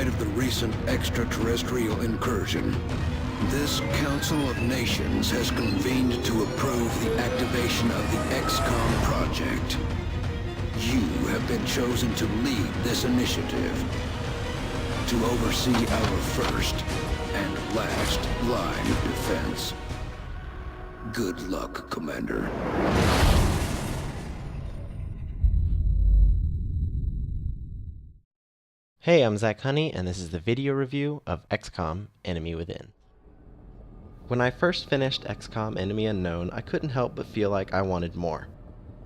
light of the recent extraterrestrial incursion, this Council of Nations has convened to approve the activation of the XCOM project. You have been chosen to lead this initiative, to oversee our first and last line of defense. Good luck, Commander. Hey, I'm Zach Honey, and this is the video review of XCOM Enemy Within. When I first finished XCOM Enemy Unknown, I couldn't help but feel like I wanted more.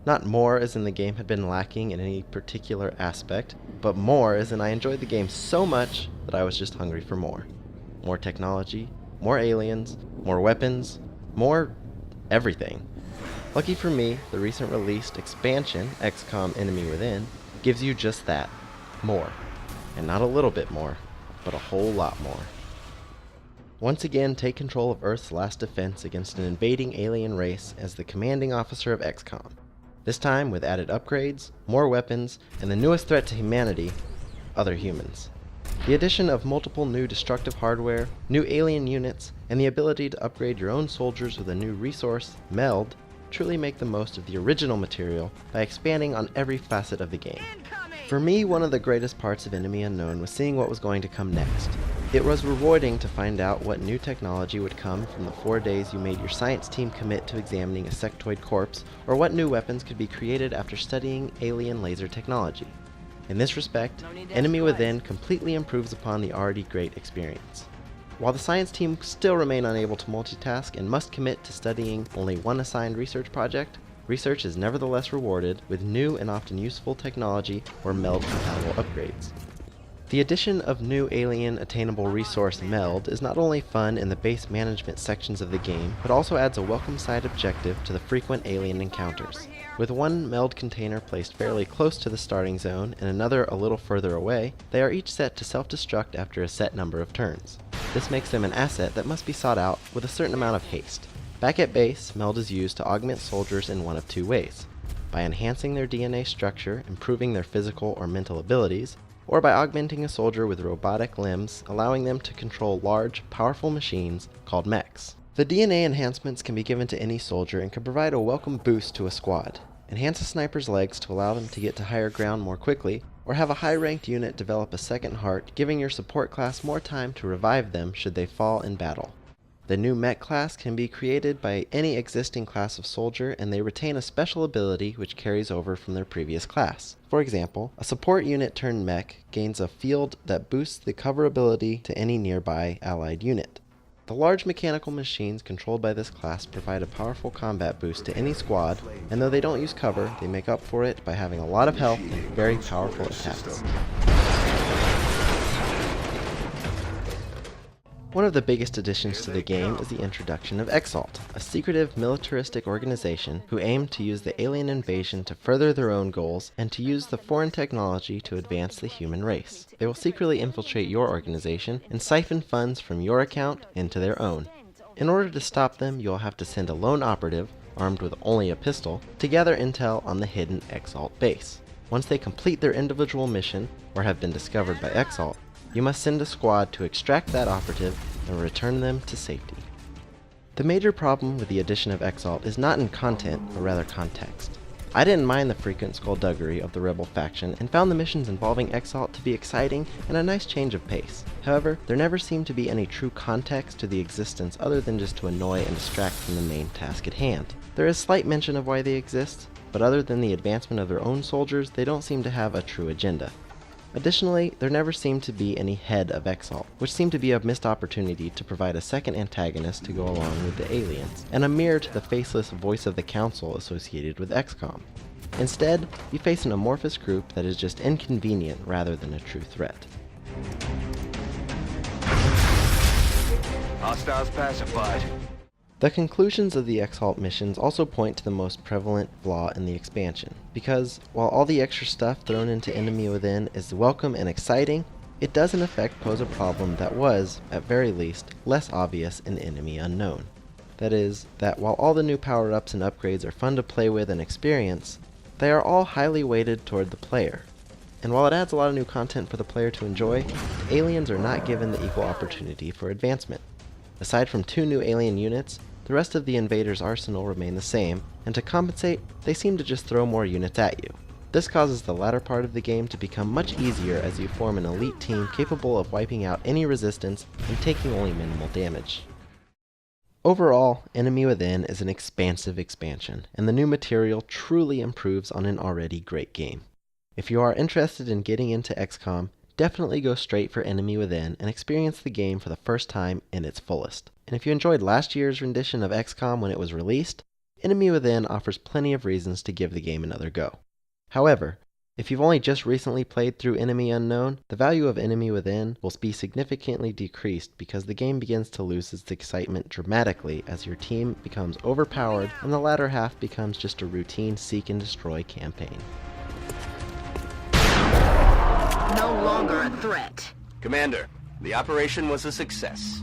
Not more as in the game had been lacking in any particular aspect, but more as in I enjoyed the game so much that I was just hungry for more. More technology, more aliens, more weapons, more everything. Lucky for me, the recent released expansion, XCOM Enemy Within, gives you just that, more. And not a little bit more, but a whole lot more. Once again, take control of Earth's last defense against an invading alien race as the commanding officer of XCOM. This time with added upgrades, more weapons, and the newest threat to humanity, other humans. The addition of multiple new destructive hardware, new alien units, and the ability to upgrade your own soldiers with a new resource, Meld, truly make the most of the original material by expanding on every facet of the game. For me, one of the greatest parts of Enemy Unknown was seeing what was going to come next. It was rewarding to find out what new technology would come from the 4 days you made your science team commit to examining a sectoid corpse, or what new weapons could be created after studying alien laser technology. In this respect, Enemy Within completely improves upon the already great experience. While the science team still remain unable to multitask and must commit to studying only one assigned research project, research is nevertheless rewarded with new and often useful technology or Meld-compatible upgrades. The addition of new alien attainable resource Meld is not only fun in the base management sections of the game, but also adds a welcome side objective to the frequent alien encounters. With one Meld container placed fairly close to the starting zone and another a little further away, they are each set to self-destruct after a set number of turns. This makes them an asset that must be sought out with a certain amount of haste. Back at base, Meld is used to augment soldiers in one of two ways: by enhancing their DNA structure, improving their physical or mental abilities, or by augmenting a soldier with robotic limbs, allowing them to control large, powerful machines called mechs. The DNA enhancements can be given to any soldier and can provide a welcome boost to a squad. Enhance a sniper's legs to allow them to get to higher ground more quickly, or have a high-ranked unit develop a second heart, giving your support class more time to revive them should they fall in battle. The new mech class can be created by any existing class of soldier, and they retain a special ability which carries over from their previous class. For example, a support unit turned mech gains a field that boosts the cover ability to any nearby allied unit. The large mechanical machines controlled by this class provide a powerful combat boost to any squad, and though they don't use cover, they make up for it by having a lot of health and very powerful attacks. One of the biggest additions to the game is the introduction of Exalt, a secretive militaristic organization who aim to use the alien invasion to further their own goals and to use the foreign technology to advance the human race. They will secretly infiltrate your organization and siphon funds from your account into their own. In order to stop them, you'll have to send a lone operative, armed with only a pistol, to gather intel on the hidden Exalt base. Once they complete their individual mission, or have been discovered by Exalt, you must send a squad to extract that operative and return them to safety. The major problem with the addition of Exalt is not in content, but rather context. I didn't mind the frequent skullduggery of the rebel faction and found the missions involving Exalt to be exciting and a nice change of pace. However, there never seemed to be any true context to the existence other than just to annoy and distract from the main task at hand. There is slight mention of why they exist, but other than the advancement of their own soldiers, they don't seem to have a true agenda. Additionally, there never seemed to be any head of Exalt, which seemed to be a missed opportunity to provide a second antagonist to go along with the aliens, and a mirror to the faceless voice of the council associated with XCOM. Instead, you face an amorphous group that is just inconvenient rather than a true threat. Hostiles pacified. The conclusions of the Exalt missions also point to the most prevalent flaw in the expansion, because while all the extra stuff thrown into Enemy Within is welcome and exciting, it does in effect pose a problem that was, at very least, less obvious in Enemy Unknown. That is, that while all the new power-ups and upgrades are fun to play with and experience, they are all highly weighted toward the player. And while it adds a lot of new content for the player to enjoy, the aliens are not given the equal opportunity for advancement. Aside from 2 new alien units, the rest of the invaders' arsenal remain the same, and to compensate, they seem to just throw more units at you. This causes the latter part of the game to become much easier as you form an elite team capable of wiping out any resistance and taking only minimal damage. Overall, Enemy Within is an expansive expansion, and the new material truly improves on an already great game. If you are interested in getting into XCOM, definitely go straight for Enemy Within and experience the game for the first time in its fullest. And if you enjoyed last year's rendition of XCOM when it was released, Enemy Within offers plenty of reasons to give the game another go. However, if you've only just recently played through Enemy Unknown, the value of Enemy Within will be significantly decreased because the game begins to lose its excitement dramatically as your team becomes overpowered and the latter half becomes just a routine seek and destroy campaign. No longer a threat. Commander, the operation was a success.